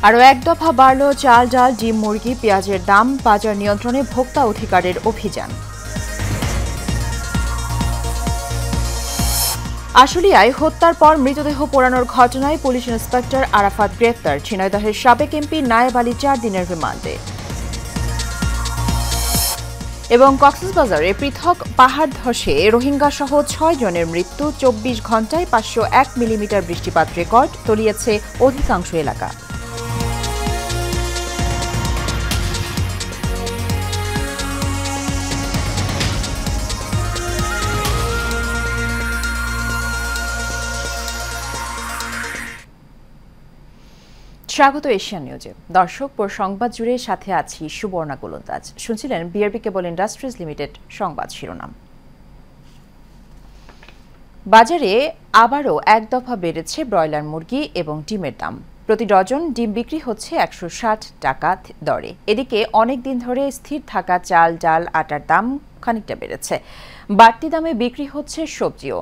আরও এক দফা বাড়ল চাল, ডাল, ডিম, মুরগি, পেঁয়াজের দাম। বাজার নিয়ন্ত্রণে ভোক্তা অধিকারের অভিযান। আশুলিয়ায় হত্যার পর মৃতদেহ পোড়ানোর ঘটনায় পুলিশ ইন্সপেক্টর আরাফাত গ্রেপ্তার। ঝিনাইদহের সাবেক এমপি নায়েব আলী 4 দিনের রিমান্ডে। এবং কক্সবাজারে পৃথক পাহাড় ধসে রোহিঙ্গা সহ 6 জনের মৃত্যু। 24 ঘণ্টায় 501 মিলিমিটার বৃষ্টিপাত রেকর্ড, তলিয়েছে অধিকাংশ এলাকা। স্বাগত এশিয়ান নিউজে। দর্শক, পুরো সংবাদ জুড়ে সাথে আছি সুবর্ণা গোলন্দাজ। শুনছিলেন বিআরবি কেবল ইন্ডাস্ট্রিজ লিমিটেড সংবাদ শিরোনাম। বাজারে আবারও এক দফা বেড়েছে ব্রয়লার মুরগি এবং ডিমের দাম। প্রতি ডজন ডিম বিক্রি হচ্ছে 160 টাকা দরে। এদিকে অনেক দিন ধরে স্থির থাকা চাল, ডাল, আটার দাম খানিকটা বেড়েছে। বাড়তি দামে বিক্রি হচ্ছে সবজিও।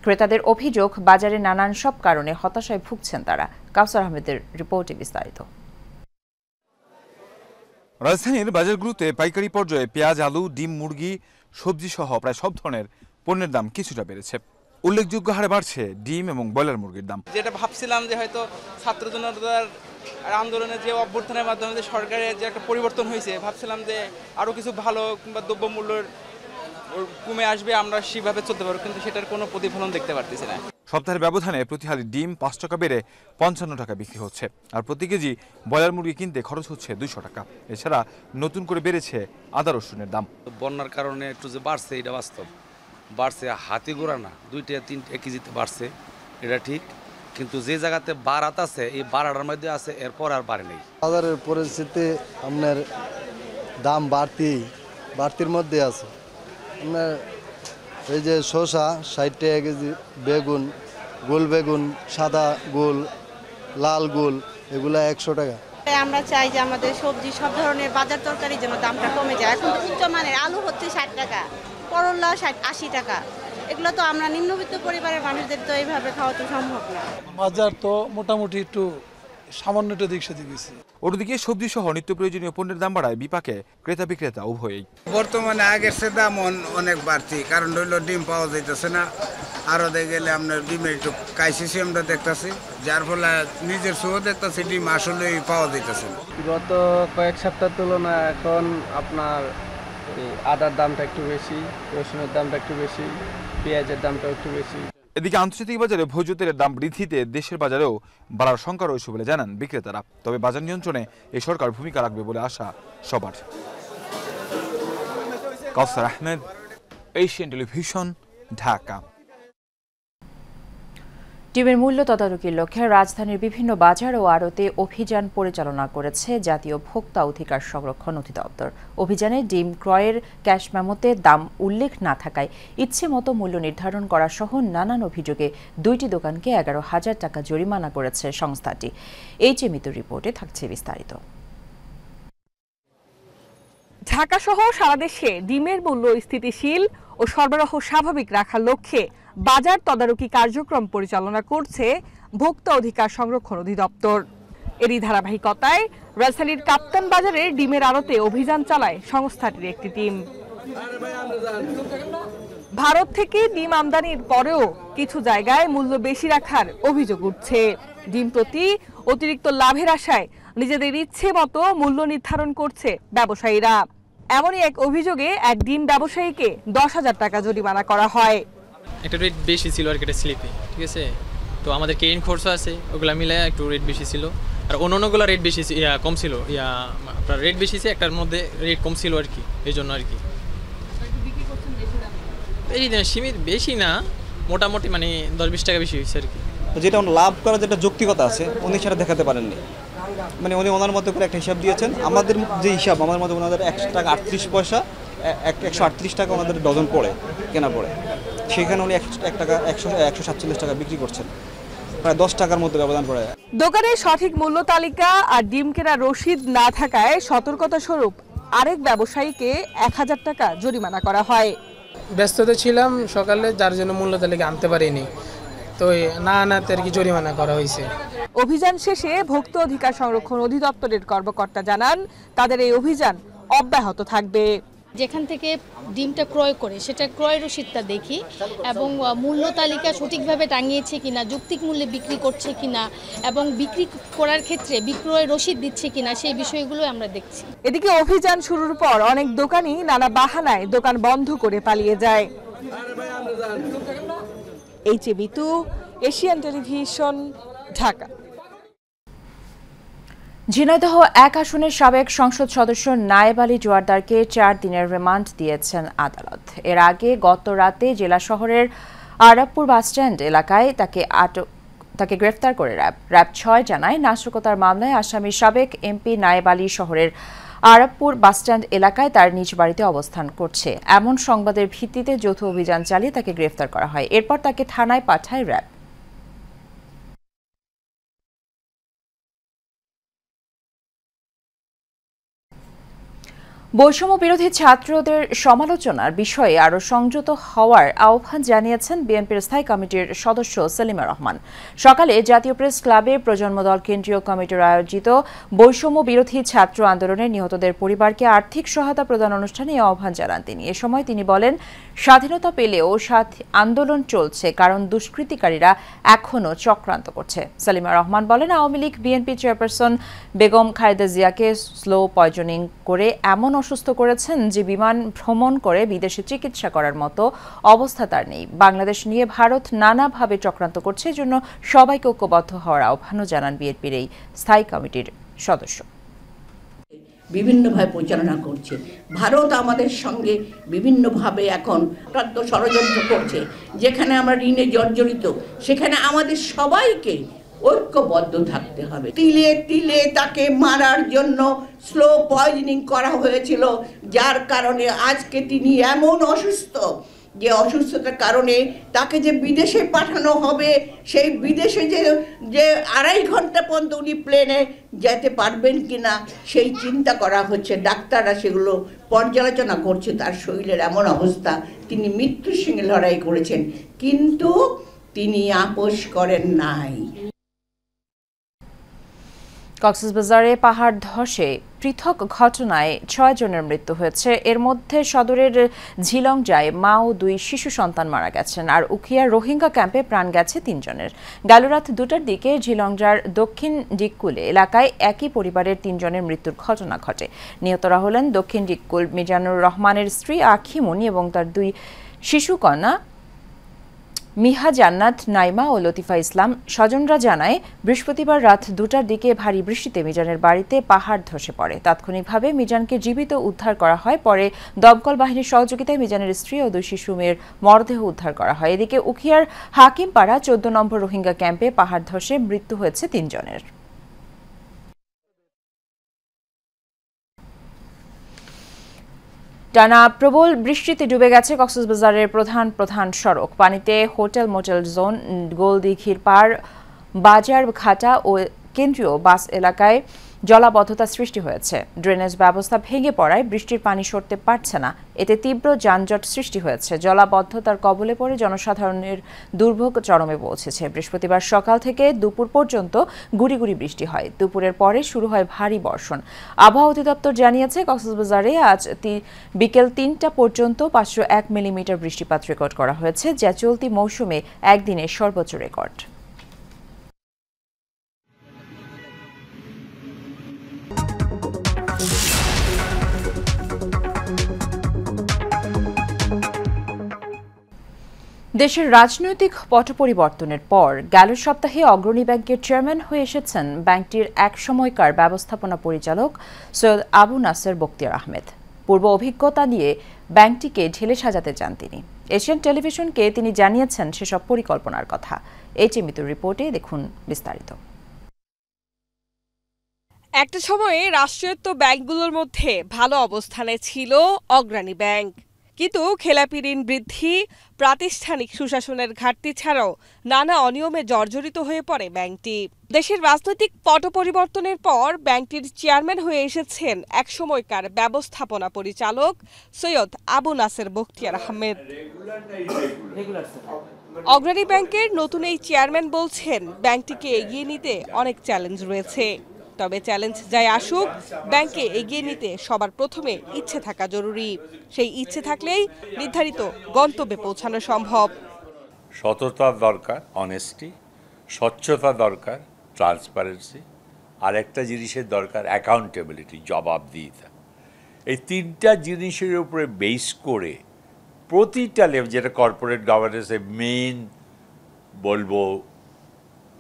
ক্রেতাদের অভিযোগ, বাজারে নানান সব কারণে হতাশায় ভুগছেন তারা। কাউসার আহমেদের রিপোর্টে বিস্তারিত। রাজধানীর বাজারগুলোতে পাইকারি পর্যায়ে পেঁয়াজ, আলু, ডিম, মুরগি, সবজি সহ প্রায় সব ধরনের পণ্যের দাম কিছুটা বেড়েছে। উল্লেখযোগ্য হারে বাড়ছে ডিম এবং ব্রয়লার মুরগির দাম। যেটা ভাবছিলাম যে হয়তো ছাত্র জনতার আন্দোলনের যে অভ্যর্থনের মাধ্যমে যে সরকারের যে একটা পরিবর্তন হয়েছে, ভাবছিলাম যে আরো কিছু ভালো কিংবা দ্রব্যমূল্যের কমে আসবে, আমরা সেভাবে চলতে পারবো, কিন্তু সেটার কোনো প্রতিফলন দেখতে পারতেছি না। সপ্তাহের ব্যবধানে প্রতি হালি ডিম 5 টাকা বেড়ে 55 টাকা বিক্রি হচ্ছে। আর প্রতি কেজি ব্রয়লার মুরগি কিনতে খরচ হচ্ছে 200 টাকা। এছাড়া নতুন করে বেড়েছে আদা রসুনের দাম। বন্যার কারণে একটু যে বাড়ছে, এটা বাস্তব বাড়ছে, হাতি গোড়া না, 2-3 কেজিতে বাড়ছে, এটা ঠিক। কিন্তু যে জায়গাতে বাড়াত আছে, এই বাড়াটার মধ্যে আছে, এরপর আর বাড়ে নেই। বাজারের পরিস্থিতি আপনার দাম বাড়তির মধ্যে আছে। আপনার এই যে শসা 60 টাকা কেজি, বেগুন, গোল বেগুন, সাদা গোল, লাল গোল, এগুলা 100 টাকা। আমরা চাই যে আমাদের সবজি সব ধরনের বাজার তরকারি যেন দামটা কমে যায়। এখন তো উচ্চমানের আলু হচ্ছে 60 টাকা, করলা 80 টাকা। এগুলো তো আমরা নিম্নবিত্ত পরিবারের মানুষদের তো এইভাবে খাওয়া তো সম্ভব না। বাজার তো মোটামুটি একটু সামান্য একটু দিক সেদিক গেছে। অন্যদিকে সবজি সহ নিত্য প্রয়োজনীয় পণ্যের দাম বাড়ায় বিপাকে ক্রেতা বিক্রেতা উভয়ই। বর্তমানে আগের সে দাম অনেক বাড়তি, কারণ হইল ডিম পাওয়া যাইতেছে না। আরো দেখে গেলে আপনার ডিমের একটু ক্রাইসিস আমরা দেখতেছি, যার ফলে নিজের চোখ দেখতেছি ডিম আসলে পাওয়া যাইতেছে না। গত কয়েক সপ্তাহ তুলনা এখন আপনার আদার দামটা একটু বেশি, রসুনের দামটা একটু বেশি, পেঁয়াজের দামটা একটু বেশি। এদিকে আন্তর্জাতিক বাজারে ভোজ্য তেলের দাম বৃদ্ধিতে দেশের বাজারেও বাড়ার শঙ্কা রয়েছে বলে জানান বিক্রেতারা। তবে বাজার নিয়ন্ত্রণে এই সরকার ভূমিকা রাখবে বলে আশা সবার। কাউসার আহমেদ, এশিয়ান টেলিভিশন, ঢাকা। ডিমের মূল্য তদারকির লক্ষ্যে রাজধানীর বিভিন্ন বাজার ও আড়তে অভিযান পরিচালনা করেছে জাতীয় ভোক্তা অধিকার সংরক্ষণ অধিদপ্তর। অভিযানে ডিম ক্রয়ের ক্যাশ মেমোতে দাম উল্লেখ না থাকায় ইচ্ছে মতো মূল্য নির্ধারণ করা সহ নানান অভিযোগে 2টি দোকানকে 11,000 টাকা জরিমানা করেছে সংস্থাটি। মিতুর রিপোর্টে থাকছে বিস্তারিত। ঢাকা সহ সারা দেশে ডিমের মূল্য স্থিতিশীল ও সরবরাহ স্বাভাবিক রাখার লক্ষ্যে বাজার তদারকি কার্যক্রম পরিচালনা করছে ভোক্তা অধিকার সংরক্ষণ অধিদপ্তর। এরই ধারাবাহিকতায় রাজধানীর কাপ্তান বাজারে ডিমের আড়তে অভিযান চালায় সংস্থাটির একটি টিম। ভারত থেকে ডিম আমদানির পরেও কিছু জায়গায় মূল্য বেশি রাখার অভিযোগ উঠছে। ডিম প্রতি অতিরিক্ত লাভের আশায় নিজেদের ইচ্ছে মতো মূল্য নির্ধারণ করছে ব্যবসায়ীরা। এমনই এক অভিযোগে এক ডিম ব্যবসায়ীকে 10,000 টাকা জরিমানা করা হয়। একটা রেট বেশি ছিল আর একটা স্লিপে, ঠিক আছে। তো আমাদের কেরিং খরচ আছে, ওগুলা মিলে একটু রেট বেশি ছিল। আর অন্যান্যগুলো রেট বেশি কম ছিল, আপনার রেট বেশি ছিল, একটার মধ্যে রেট কম ছিল আর কি, এই জন্য আর কি। এই সীমিত বেশি না, মোটামুটি মানে 10-20 টাকা বেশি হয়েছে আর কি। যেটা লাভ করার যেটা যৌক্তিকতা আছে উনি সেটা দেখাতে পারেননি। মানে উনি ওনার মতো করে একটা হিসাব দিয়েছেন। আমাদের যে হিসাব, আমার মতো ওনাদের 1 টাকা 38 পয়সা, 138 টাকা ওনাদের ডজন পড়ে, কেনা পড়ে। সেখানে উনি 1 টাকা 147 টাকা বিক্রি করছেন, প্রায় 10 টাকার মধ্যে ব্যবধান পড়ে। দোকানের সঠিক মূল্য তালিকা আর ডিম কেনার রসিদ না থাকায় সতর্কতা স্বরূপ আরেক ব্যবসায়ীকে 1000 টাকা জরিমানা করা হয়। ব্যস্ততা ছিলাম সকালে, যার জন্য মূল্য তালিকা আনতে পারিনি। তো না আনাতে আর কি জরিমানা করা হয়েছে। অভিযান শেষে ভোক্তা অধিকার সংরক্ষণ অধিদপ্তরের কর্মকর্তা জানান তাদের এই অভিযান অব্যাহত থাকবে। যেখান থেকে ডিমটা ক্রয় করে সেটা ক্রয় রসিদটা দেখি এবং মূল্য তালিকা সঠিকভাবে টাঙিয়েছে কিনা, যৌক্তিক মূল্যে বিক্রি করছে কিনা এবং বিক্রি করার ক্ষেত্রে বিক্রয় রসিদ দিচ্ছে কিনা সেই বিষয়গুলো আমরা দেখছি। এদিকে অভিযান শুরুর পর অনেক দোকানি নানা বাহানায় দোকান বন্ধ করে পালিয়ে যায়। Mitu, Asian television, Dhaka. ঝিনাইদহ 1 আসনের সাবেক সংসদ সদস্য নায়েব আলী জোয়ারদারকে 4 দিনের রিমান্ড দিয়েছেন আদালত। এর আগে গত রাতে জেলা শহরের আরাবপুর বাসস্ট্যান্ড এলাকায় তাকে গ্রেফতার করে র্যাব 6 জানায় নাশকতার মামলায় আসামি সাবেক এমপি নায়েব আলী শহরের আরাবপুর বাসস্ট্যান্ড এলাকায় তার নিজ বাড়িতে অবস্থান করছে এমন সংবাদের ভিত্তিতে যৌথ অভিযান চালিয়ে তাকে গ্রেফতার করা হয়। এরপর তাকে থানায় পাঠায় র্যাব। বৈষম্য বিরোধী ছাত্রদের সমালোচনার বিষয়ে আরও সংযত হওয়ার আহ্বান জানিয়েছেন বিএনপির স্থায়ী কমিটির সদস্য সেলিমা রহমান। সকালে জাতীয় প্রেস ক্লাবে প্রজন্ম দল কেন্দ্রীয় কমিটির আয়োজিত বৈষম্য বিরোধী ছাত্র আন্দোলনে নিহতদের পরিবারকে আর্থিক সহায়তা প্রদান অনুষ্ঠানে এই আহ্বান জানান তিনি। এ সময় তিনি বলেন, স্বাধীনতা পেলেও আন্দোলন চলছে কারণ দুষ্কৃতিকারীরা এখনও চক্রান্ত করছে। সেলিমা রহমান বলেন, আওয়ামী লীগ বিএনপি চেয়ারপারসন বেগম খালেদা জিয়াকে স্লো পয়জনিং করে এমন অসুস্থ করেছেন যে বিমান ভ্রমণ করে বিদেশে চিকিৎসা করার মতো অবস্থা তার নেই। বাংলাদেশ নিয়ে ভারত নানাভাবে চক্রান্ত করছে, এজন্য সবাইকে ঐক্যবদ্ধ হওয়ার আহ্বানও জানান বিএনপির এই স্থায়ী কমিটির সদস্য। বিভিন্নভাবে পরিচালনা করছে ভারত আমাদের সঙ্গে বিভিন্নভাবে এখন ষড়যন্ত্র করছে। যেখানে আমরা ঋণে জর্জরিত সেখানে আমাদের সবাইকে ঐক্যবদ্ধ থাকতে হবে। তিলে তিলে তাকে মারার জন্য স্লো পয়জনিং করা হয়েছিল, যার কারণে আজকে তিনি এমন অসুস্থ যে অসুস্থতার কারণে তাকে যে বিদেশে পাঠানো হবে, সেই বিদেশে যে 2.5 ঘন্টা পর্যন্ত উনি প্লেনে যেতে পারবেন কিনা সেই চিন্তা করা হচ্ছে। ডাক্তাররা সেগুলো পর্যালোচনা করছে। তার শরীরের এমন অবস্থা, তিনি মৃত্যুর সঙ্গে লড়াই করেছেন, কিন্তু তিনি আপোষ করেন নাই। কক্সবাজারে পাহাড় ধসে পৃথক ঘটনায় 6 জনের মৃত্যু হয়েছে। এর মধ্যে সদরের ঝিলংজায় মা ও 2 শিশু সন্তান মারা গেছেন, আর উখিয়ার রোহিঙ্গা ক্যাম্পে প্রাণ গেছে 3 জনের। গেল রাত 2টার দিকে ঝিলংজার দক্ষিণ ডিক্কুলে এলাকায় একই পরিবারের 3 জনের মৃত্যুর ঘটনা ঘটে। নিহতরা হলেন দক্ষিণ ডিক্কুল মিজানুর রহমানের স্ত্রী আখিমুনি এবং তার 2 শিশু কন্যা মিহা জান্নাত, নাইমা ও লতিফা ইসলাম। স্বজনরা জানায়, বৃহস্পতিবার রাত 2টার দিকে ভারী বৃষ্টিতে মিজানের বাড়িতে পাহাড় ধসে পড়ে। তাৎক্ষণিকভাবে মিজানকে জীবিত উদ্ধার করা হয়। পরে দমকল বাহিনীর সহযোগিতায় মিজানের স্ত্রী ও 2 শিশু মেয়ের মরদেহ উদ্ধার করা হয়। এদিকে উখিয়ার হাকিমপাড়া 14 নম্বর রোহিঙ্গা ক্যাম্পে পাহাড় ধসে মৃত্যু হয়েছে 3 জনের। টানা প্রবল বৃষ্টিতে ডুবে গেছে কক্সবাজারের প্রধান সড়ক। পানিতে হোটেল মোটেল জোন, গোলদিঘির পাড়, বাজার ঘাটা ও কেন্দ্রীয় বাস এলাকায় জলাবদ্ধতা সৃষ্টি হয়েছে। ড্রেনেজ ব্যবস্থা ভেঙে পড়ায় বৃষ্টির পানি সরতে পারছে না। এতে তীব্র যানজট সৃষ্টি হয়েছে। জলাবদ্ধতার কবলে পড়ে জনসাধারণের দুর্ভোগ চরমে পৌঁছেছে। বৃহস্পতিবার সকাল থেকে দুপুর পর্যন্ত গুড়ি গুড়ি বৃষ্টি হয়। দুপুরের পরে শুরু হয় ভারী বর্ষণ। আবহাওয়া অধিদপ্তর জানিয়েছে, কক্সবাজারে আজ বিকেল 3টা পর্যন্ত 501 মিলিমিটার বৃষ্টিপাত রেকর্ড করা হয়েছে, যা চলতি মৌসুমে একদিনের সর্বোচ্চ রেকর্ড। দেশের রাজনৈতিক পট পরিবর্তনের পর গেল সপ্তাহে অগ্রণী ব্যাংকের চেয়ারম্যান হয়ে এসেছেন ব্যাংকটির এক সময়কার ব্যবস্থাপনা পরিচালক সৈয়দ আবু নাসের বখতিয়ার আহমেদ। পূর্ব অভিজ্ঞতা নিয়ে ব্যাংকটিকে ঢেলে সাজাতে চান তিনি। এশিয়ান টেলিভিশনকে তিনি জানিয়েছেন সেসব পরিকল্পনার কথা। মিতুর রিপোর্টে দেখুন বিস্তারিত। একটা সময়ে রাষ্ট্রায়ত্ত ব্যাংকগুলোর মধ্যে ভালো অবস্থানে ছিল অগ্রণী ব্যাংক, কিন্তু খেলাপি ঋণ বৃদ্ধি, প্রাতিষ্ঠানিক সুশাসনের ঘাটতি ছাড়াও নানা অনিয়মে জর্জরিত হয়ে পড়ে ব্যাংকটি। দেশের রাজনৈতিক পট পরিবর্তনের পর ব্যাংকটির চেয়ারম্যান হয়ে এসেছেন একসময়কার ব্যবস্থাপনা পরিচালক সৈয়দ আবু নাসের বখতিয়ার আহমেদ। অগ্রণী ব্যাংকের নতুন এই চেয়ারম্যান বলছেন ব্যাংকটিকে এগিয়ে নিতে অনেক চ্যালেঞ্জ রয়েছে, তবে চ্যালেঞ্জ যাই আসুক ব্যাংকে এগিয়ে নিতে সবার প্রথমে ইচ্ছে থাকা জরুরি। সেই ইচ্ছে থাকলেই নির্ধারিত গন্তব্যে পৌঁছানো সম্ভব। সততা দরকার, অনেস্টি, স্বচ্ছতা দরকার, ট্রান্সপারেন্সি, আর একটা জিনিসের দরকার অ্যাকাউন্টেবিলিটি, জবাবদিহিতা। এই তিনটা জিনিসের উপরে বেস করে প্রতিটা লেভেল, যেটা কর্পোরেট গভর্নেন্সের মেন বলবো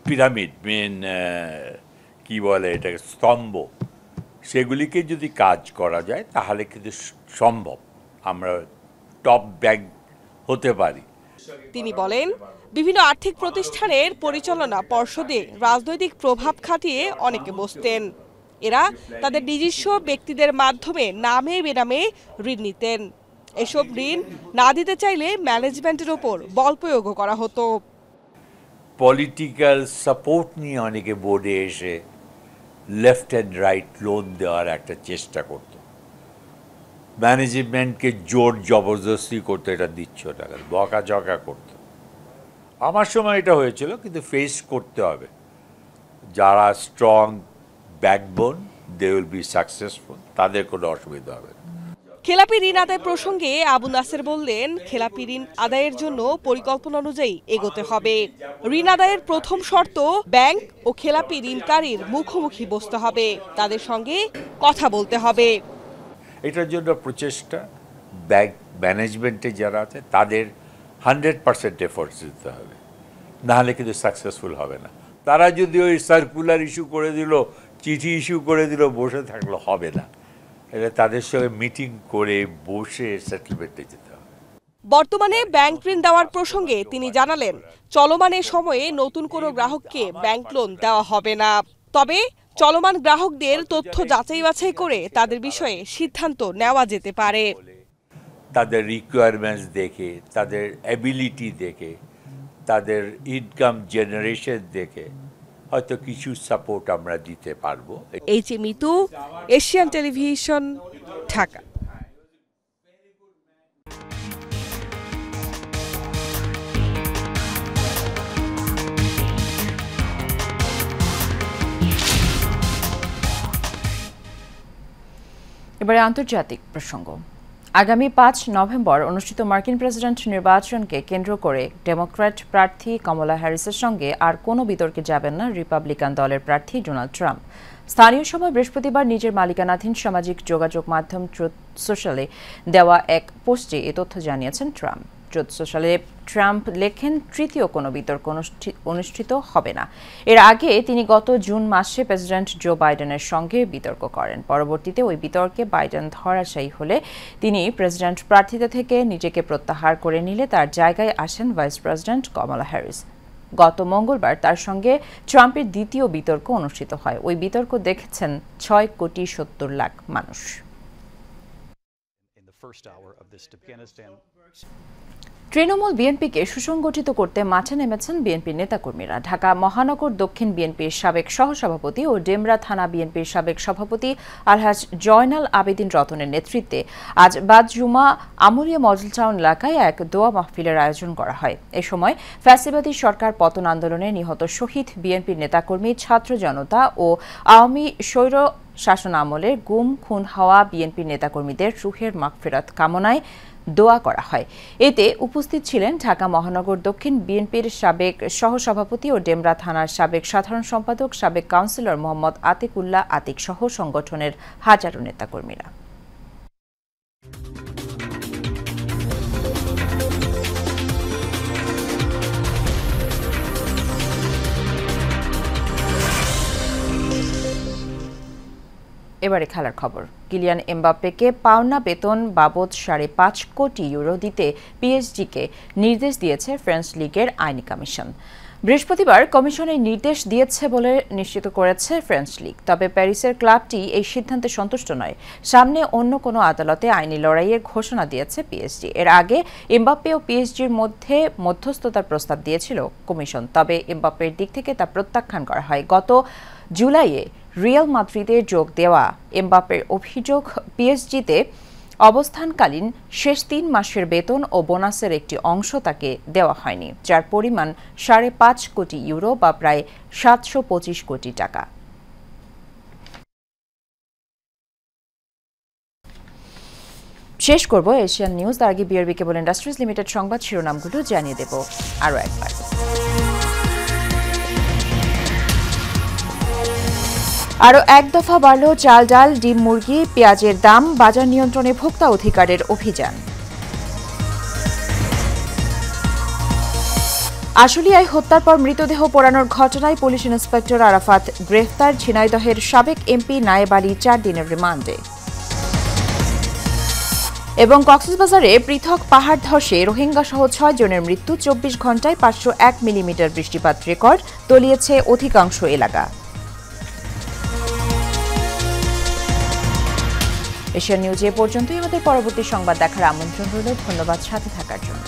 পিরামিড, মেন কি বলে এটাকে, স্তম্ভ, সেগুলিকে যদি কাজ করা যায় তাহলে কিন্তু সম্ভব আমরা টপ ব্যাংক হতে পারি। তিনি বলেন, বিভিন্ন আর্থিক প্রতিষ্ঠানের পরিচালনা পর্ষদে রাজনৈতিক প্রভাব খাটিয়ে অনেকে বসতেন। এরা তাদের নিজস্ব ব্যক্তিদের মাধ্যমে নামে বেনামে ঋণ নিতেন। এসব ঋণ না দিতে চাইলে ম্যানেজমেন্টের ওপর বল প্রয়োগও করা হতো। পলিটিক্যাল সাপোর্ট নিয়ে অনেকে বোর্ডে এসে লেফট অ্যান্ড রাইট লোন দেওয়ার একটা চেষ্টা করত, ম্যানেজমেন্টকে জোর জবরদস্তি করতো, এটা দিচ্ছ টাকা, বকাঝকা করতো। আমার সময় এটা হয়েছিল, কিন্তু ফেস করতে হবে। যারা strong backbone, they will be successful, তাদের কোনো অসুবিধা হবে না। খেলাপি ঋণ আদায় প্রসঙ্গে আবু নাসের বললেন, খেলাপি ঋণ আদায়ের জন্য পরিকল্পনা অনুযায়ী এগোতে হবে। ঋণ আদায়ের প্রথম শর্ত ব্যাংক ও খেলাপি ঋণকারীর মুখোমুখি বসতে হবে, তাদের সঙ্গে কথা বলতে হবে। এটার জন্য প্রচেষ্টা ব্যাংক ম্যানেজমেন্টে যারা আছে তাদের 100% এফোর্টস দিতে হবে, নাহলে কিন্তু সাকসেসফুল হবে না। তারা যদি ওই সার্কুলার ইস্যু করে দিল, চিঠি ইস্যু করে দিল, বসে থাকলে হবে না। এটা তাদের সঙ্গে মিটিং করে বসে সেটেলমেন্টে যেতে হবে। বর্তমানে ব্যাংক ঋণ দেওয়ার প্রসঙ্গে তিনি জানালেন, চলমান সময়ে নতুন কোনো গ্রাহককে ব্যাংক লোন দেওয়া হবে না, তবে চলমান গ্রাহকদের তথ্য যাচাই বাছাই করে তাদের বিষয়ে সিদ্ধান্ত নেওয়া যেতে পারে। তাদের রিকোয়ারমেন্টস দেখে, তাদের অ্যাবিলিটি দেখে, তাদের ইনকাম জেনারেশন দেখে হয়তো কিছু সাপোর্ট আমরা দিতে পারবো। H Mitu, Asian television, Dhaka. এবারে আন্তর্জাতিক প্রসঙ্গ। আগামী 5 নভেম্বর অনুষ্ঠিত মার্কিন প্রেসিডেন্ট নির্বাচনকে কেন্দ্র করে ডেমোক্র্যাট প্রার্থী কমলা হ্যারিসের সঙ্গে আর কোনো বিতর্কে যাবেন না রিপাবলিকান দলের প্রার্থী ডোনাল্ড ট্রাম্প। স্থানীয় সময় বৃহস্পতিবার নিজের মালিকানাধীন সামাজিক যোগাযোগ মাধ্যম ট্রুথ সোশ্যালে দেওয়া এক পোস্টে এ তথ্য জানিয়েছেন ট্রাম্প। ট্রুথ সোশ্যালে ট্রাম্প লেখেন, তৃতীয় কোনো বিতর্ক অনুষ্ঠিত হবে না। এর আগে তিনি গত জুন মাসে প্রেসিডেন্ট জো বাইডেনের সঙ্গে বিতর্ক করেন। পরবর্তীতে ওই বিতর্কে বাইডেন ধরাশায়ী হলে তিনি প্রেসিডেন্ট প্রার্থিতা থেকে নিজেকে প্রত্যাহার করে নিলে তার জায়গায় আসেন ভাইস প্রেসিডেন্ট কমলা হ্যারিস। গত মঙ্গলবার তার সঙ্গে ট্রাম্পের দ্বিতীয় বিতর্ক অনুষ্ঠিত হয়। ওই বিতর্ক দেখেছেন 6,70,00,000 মানুষ। তৃণমূল বিএনপিকে সুসংগঠিত করতে মাঠে নেমেছেন বিএনপির নেতাকর্মীরা। ঢাকা মহানগর দক্ষিণ বিএনপির সাবেক সহসভাপতি ও ডেমরা থানা বিএনপির সাবেক সভাপতি আলহাজ জয়নাল আবেদিন রতনের নেতৃত্বে আজ বাদ জুমা আমুরিয়া মডেল টাউন এলাকায় এক দোয়া মাহফিলের আয়োজন করা হয়। এ সময় ফ্যাসিবাদী সরকার পতন আন্দোলনে নিহত শহীদ বিএনপির নেতাকর্মী, ছাত্র জনতা ও আওয়ামী স্বৈর শাসন আমলের গুম খুন হওয়া বিএনপির নেতাকর্মীদের রুহের মাগফিরাত কামনায় দোয়া করা হয়। এতে উপস্থিত ছিলেন ঢাকা মহানগর দক্ষিণ বিএনপির সাবেক সহসভাপতি ও ডেমরা থানার সাবেক সাধারণ সম্পাদক, সাবেক কাউন্সিলর মোহাম্মদ আতিকুল্লাহ আতিক সহ সংগঠনের হাজারো নেতাকর্মীরা। এবারে খেলার খবর। কিলিয়ান এমবাপ্পেকে পাওনা বেতন বাবদ 5.5 কোটি ইউরো দিতে পিএসজিকে নির্দেশ দিয়েছে ফ্রেঞ্চ লিগের আইনি কমিশন। বৃহস্পতিবার কমিশনের নির্দেশ দিয়েছে বলে নিশ্চিত করেছে ফ্রেঞ্চ লিগ। তবে প্যারিসের ক্লাবটি এই সিদ্ধান্তে সন্তুষ্ট নয়। সামনে অন্য কোনো আদালতে আইনি লড়াইয়ের ঘোষণা দিয়েছে পিএসজি। এর আগে এমবাপ্পে ও পিএসজির মধ্যে মধ্যস্থতার প্রস্তাব দিয়েছিল কমিশন, তবে এমবাপ্পের দিক থেকে তা প্রত্যাখ্যান করা হয়। গত জুলাইয়ে রিয়াল মাদ্রিদে যোগ দেওয়া এমবাপ্পের অভিযোগ, পিএসজিতে অবস্থানকালীন শেষ 3 মাসের বেতন ও বোনাসের একটি অংশ তাকে দেওয়া হয়নি, যার পরিমাণ 5.5 কোটি ইউরো বা প্রায় 725 কোটি টাকা। শেষ করব এশিয়ান নিউজ। তার আগে বিআরবি কেবল ইন্ডাস্ট্রিজ লিমিটেড সংবাদ শিরোনামগুলো জানিয়ে দেব আরও একবার। আরও এক দফা বাড়ল চাল, ডাল, ডিম, মুরগি, পেঁয়াজের দাম, বাজার নিয়ন্ত্রণে ভোক্তা অধিকারের অভিযান। আশুলিয়ায় হত্যার পর মৃতদেহ পোড়ানোর ঘটনায় পুলিশ ইন্সপেক্টর আরাফাত গ্রেফতার, ঝিনাইদহের সাবেক এমপি নায়েব আলী 4 দিনের রিমান্ডে। এবং কক্সবাজারে পৃথক পাহাড় ধসে রোহিঙ্গা সহ 6 জনের মৃত্যু, 24 ঘন্টায় 501 মিলিমিটার বৃষ্টিপাত রেকর্ড, তলিয়েছে অধিকাংশ এলাকা। এশিয়ান নিউজ এ পর্যন্তই। আমাদের পরবর্তী সংবাদ দেখার আমন্ত্রণ রইল। ধন্যবাদ সাথে থাকার জন্য।